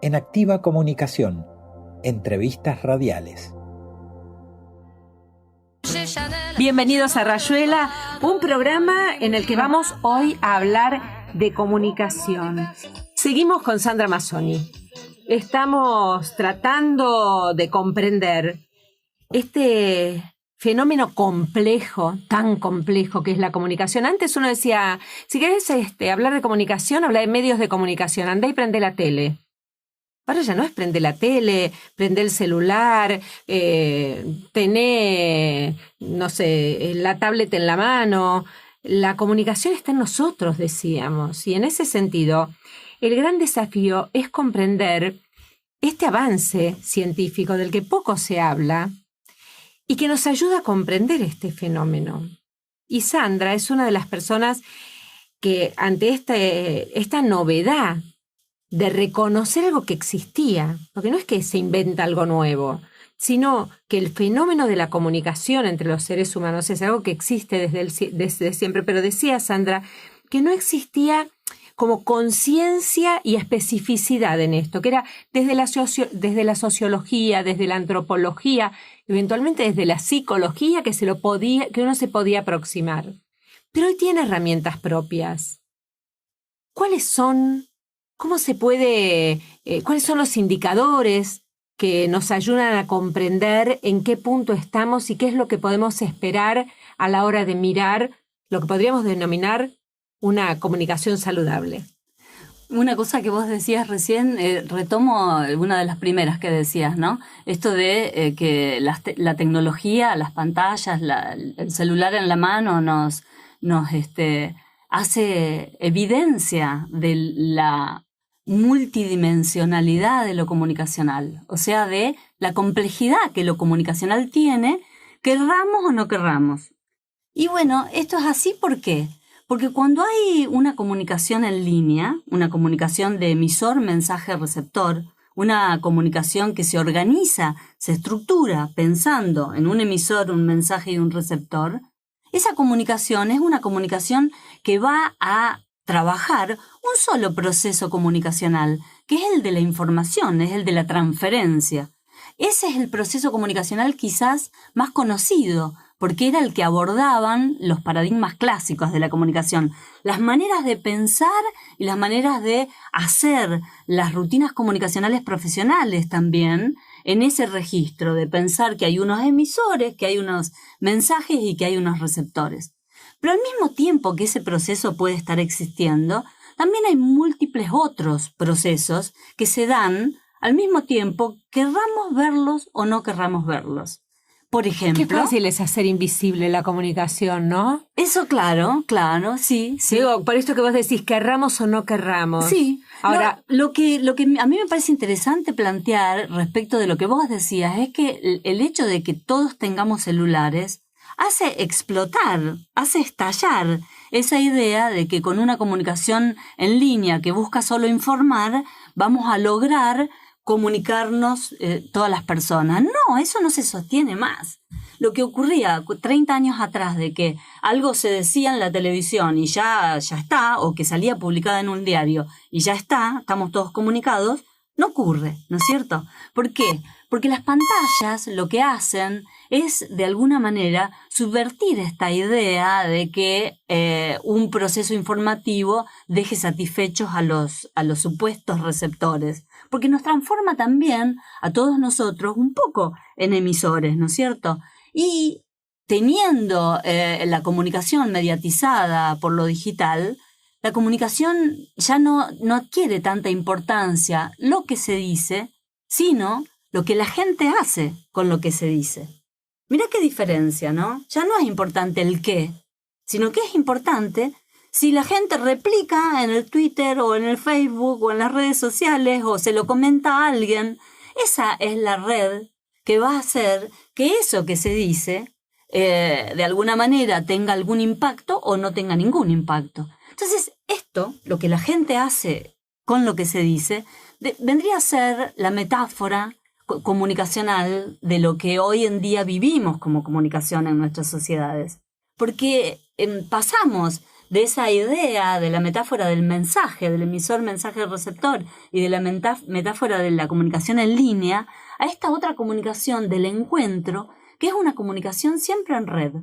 en Activa Comunicación, entrevistas radiales. Bienvenidos a Rayuela, un programa en el que vamos hoy a hablar de comunicación. Seguimos con Sandra Mazzoni. Estamos tratando de comprender este fenómeno complejo, tan complejo que es la comunicación. Antes uno decía, si querés hablar de comunicación, habla de medios de comunicación, andá y prende la tele. Ahora ya no es prende la tele, prende el celular, tené, no sé, la tablet en la mano. La comunicación está en nosotros, decíamos. Y en ese sentido, el gran desafío es comprender este avance científico del que poco se habla y que nos ayuda a comprender este fenómeno. Y Sandra es una de las personas que ante esta novedad de reconocer algo que existía, porque no es que se inventa algo nuevo, sino que el fenómeno de la comunicación entre los seres humanos es algo que existe desde siempre. Pero decía Sandra que no existía como conciencia y especificidad en esto, que era desde la sociología, desde la antropología, eventualmente desde la psicología que uno se podía aproximar. Pero hoy tiene herramientas propias. ¿Cuáles son? ¿Cómo se puede, cuáles son los indicadores que nos ayudan a comprender en qué punto estamos y qué es lo que podemos esperar a la hora de mirar lo que podríamos denominar una comunicación saludable? Una cosa que vos decías recién, retomo una de las primeras que decías, ¿no? Esto de que la tecnología, las pantallas, el celular en la mano nos hace evidencia de la multidimensionalidad de lo comunicacional, o sea, de la complejidad que lo comunicacional tiene, querramos o no querramos. Y bueno, esto es así, ¿por qué? Porque cuando hay una comunicación en línea, una comunicación de emisor, mensaje, receptor, una comunicación que se organiza, se estructura pensando en un emisor, un mensaje y un receptor, esa comunicación es una comunicación que va a trabajar un solo proceso comunicacional, que es el de la información, es el de la transferencia. Ese es el proceso comunicacional quizás más conocido, porque era el que abordaban los paradigmas clásicos de la comunicación, las maneras de pensar y las maneras de hacer las rutinas comunicacionales profesionales también, en ese registro de pensar que hay unos emisores, que hay unos mensajes y que hay unos receptores. Pero al mismo tiempo que ese proceso puede estar existiendo, también hay múltiples otros procesos que se dan al mismo tiempo, querramos verlos o no querramos verlos. Por ejemplo... Qué fácil es hacer invisible la comunicación, ¿no? Eso, claro, sí. Digo, por esto que vos decís, querramos o no querramos. Sí. Ahora, lo que a mí me parece interesante plantear respecto de lo que vos decías es que el hecho de que todos tengamos celulares hace explotar, hace estallar esa idea de que con una comunicación en línea que busca solo informar, vamos a lograr comunicarnos todas las personas. No, eso no se sostiene más. Lo que ocurría 30 años atrás de que algo se decía en la televisión y ya está, o que salía publicada en un diario y ya está, estamos todos comunicados, no ocurre, ¿no es cierto? ¿Por qué? Porque las pantallas lo que hacen es, de alguna manera, subvertir esta idea de que un proceso informativo deje satisfechos a los supuestos receptores. Porque nos transforma también a todos nosotros un poco en emisores, ¿no es cierto? Y teniendo la comunicación mediatizada por lo digital, la comunicación ya no adquiere tanta importancia lo que se dice, sino lo que la gente hace con lo que se dice. Mirá qué diferencia, ¿no? Ya no es importante el qué, sino que es importante si la gente replica en el Twitter o en el Facebook o en las redes sociales o se lo comenta a alguien. Esa es la red que va a hacer que eso que se dice de alguna manera tenga algún impacto o no tenga ningún impacto. Entonces, esto, lo que la gente hace con lo que se dice, vendría a ser la metáfora comunicacional de lo que hoy en día vivimos como comunicación en nuestras sociedades. Porque pasamos de esa idea, de la metáfora del mensaje, del emisor, mensaje, receptor, y de la metáfora de la comunicación en línea, a esta otra comunicación del encuentro, que es una comunicación siempre en red,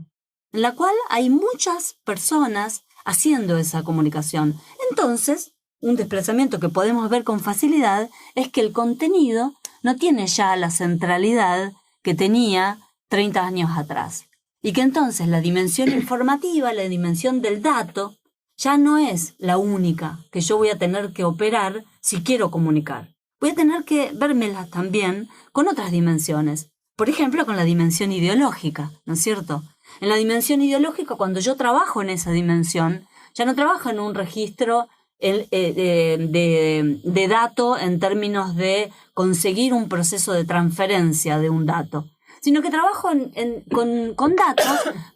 en la cual hay muchas personas haciendo esa comunicación. Entonces, un desplazamiento que podemos ver con facilidad es que el contenido no tiene ya la centralidad que tenía 30 años atrás. Y que entonces la dimensión informativa, la dimensión del dato, ya no es la única que yo voy a tener que operar si quiero comunicar. Voy a tener que vérmelas también con otras dimensiones. Por ejemplo, con la dimensión ideológica, ¿no es cierto? En la dimensión ideológica, cuando yo trabajo en esa dimensión, ya no trabajo en un registro de dato en términos de conseguir un proceso de transferencia de un dato, sino que trabajo con datos,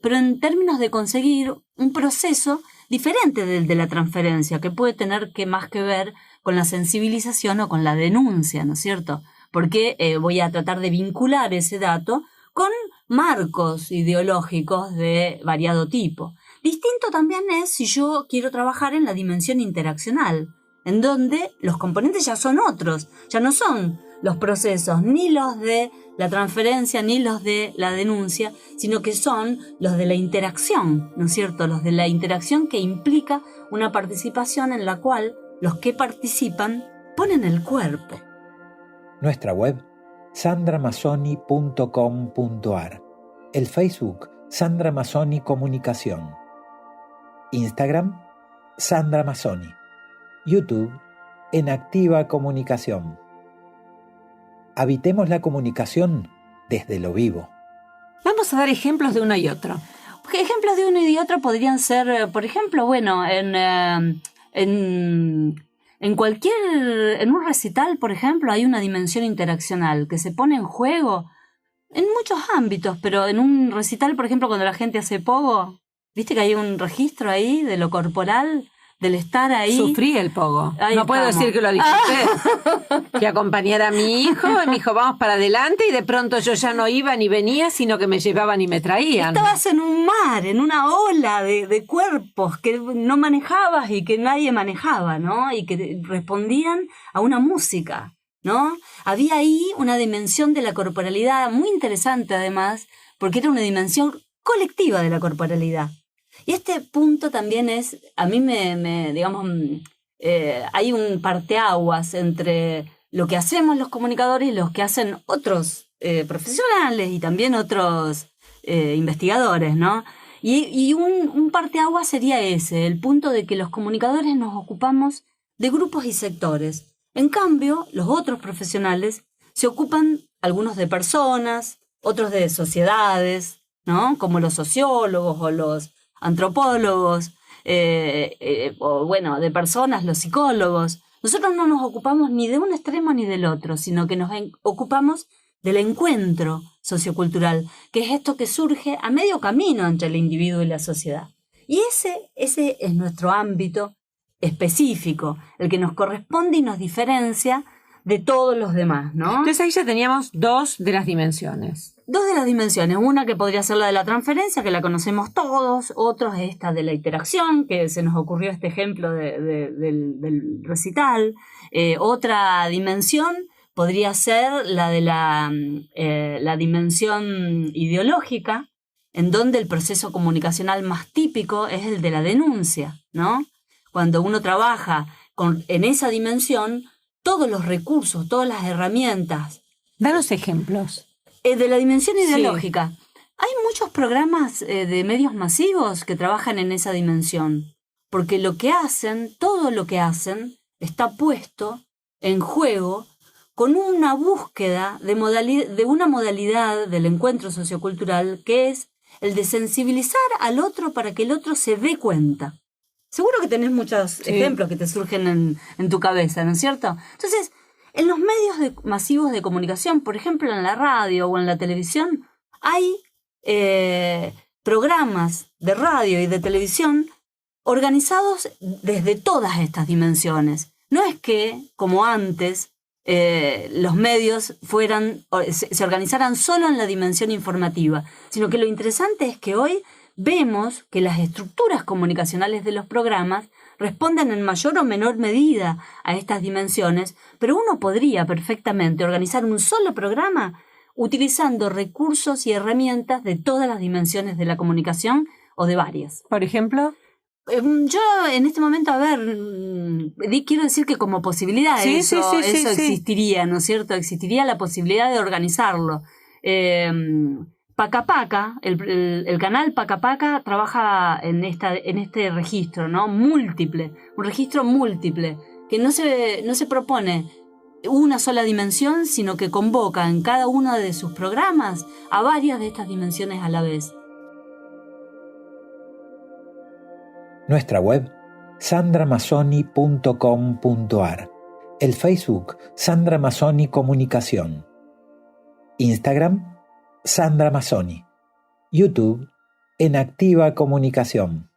pero en términos de conseguir un proceso diferente del de la transferencia, que puede tener más que ver con la sensibilización o con la denuncia, ¿no es cierto? Porque voy a tratar de vincular ese dato con marcos ideológicos de variado tipo. Distinto también es si yo quiero trabajar en la dimensión interaccional, en donde los componentes ya son otros, ya no son los procesos ni los de la transferencia ni los de la denuncia, sino que son los de la interacción, ¿no es cierto? Los de la interacción que implica una participación en la cual los que participan ponen el cuerpo. Nuestra web, sandramazzoni.com.ar. El Facebook, Sandra Mazzoni Comunicación. Instagram, Sandra Mazzoni. YouTube, En Activa Comunicación. Habitemos la comunicación desde lo vivo. Vamos a dar ejemplos de uno y otro. Ejemplos de uno y de otro podrían ser, por ejemplo, bueno, en un recital, por ejemplo, hay una dimensión interaccional que se pone en juego en muchos ámbitos, pero en un recital, por ejemplo, cuando la gente hace pogo, ¿viste que hay un registro ahí de lo corporal? Del estar ahí. Sufrí el pogo. Ahí no puedo estamos. decir que lo disfruté. Que acompañara a mi hijo, y me dijo, vamos para adelante, y de pronto yo ya no iba ni venía, sino que me llevaban y me traían. Estabas en un mar, en una ola de cuerpos que no manejabas y que nadie manejaba, ¿no? Y que respondían a una música, ¿no? Había ahí una dimensión de la corporalidad muy interesante, además, porque era una dimensión colectiva de la corporalidad. Y este punto también es, a mí hay un parteaguas entre lo que hacemos los comunicadores y los que hacen otros profesionales y también otros investigadores, ¿no? Y un parteaguas sería ese, el punto de que los comunicadores nos ocupamos de grupos y sectores. En cambio, los otros profesionales se ocupan, algunos de personas, otros de sociedades, ¿no? Como los sociólogos o los antropólogos, o bueno, de personas, los psicólogos. Nosotros no nos ocupamos ni de un extremo ni del otro, sino que nos ocupamos del encuentro sociocultural, que es esto que surge a medio camino entre el individuo y la sociedad. Y ese es nuestro ámbito específico, el que nos corresponde y nos diferencia de todos los demás, ¿no? Entonces ahí ya teníamos dos de las dimensiones. Dos de las dimensiones, una que podría ser la de la transferencia, que la conocemos todos, otra es esta de la interacción, que se nos ocurrió este ejemplo del recital. Otra dimensión podría ser la de la dimensión ideológica, en donde el proceso comunicacional más típico es el de la denuncia, ¿no? Cuando uno trabaja en esa dimensión, todos los recursos, todas las herramientas. Danos ejemplos. De la dimensión ideológica. Sí. Hay muchos programas de medios masivos que trabajan en esa dimensión, porque todo lo que hacen, está puesto en juego con una búsqueda de una modalidad del encuentro sociocultural que es el de sensibilizar al otro para que el otro se dé cuenta. Seguro que tenés muchos ejemplos que te surgen en tu cabeza, ¿no es cierto? Entonces, en los medios masivos de comunicación, por ejemplo en la radio o en la televisión, hay programas de radio y de televisión organizados desde todas estas dimensiones. No es que, como antes, los medios se organizaran solo en la dimensión informativa, sino que lo interesante es que hoy vemos que las estructuras comunicacionales de los programas responden en mayor o menor medida a estas dimensiones, pero uno podría perfectamente organizar un solo programa utilizando recursos y herramientas de todas las dimensiones de la comunicación o de varias. Por ejemplo, yo en este momento, quiero decir que como posibilidad eso existiría, ¿no es cierto? Existiría la posibilidad de organizarlo. Pacapaca, el canal Pacapaca trabaja en este registro, ¿no? Múltiple, un registro múltiple, que no se propone una sola dimensión, sino que convoca en cada uno de sus programas a varias de estas dimensiones a la vez. Nuestra web, sandramazzoni.com.ar. El Facebook, Sandra Mazzoni Comunicación. Instagram, Sandra Mazzoni. YouTube, En Activa Comunicación.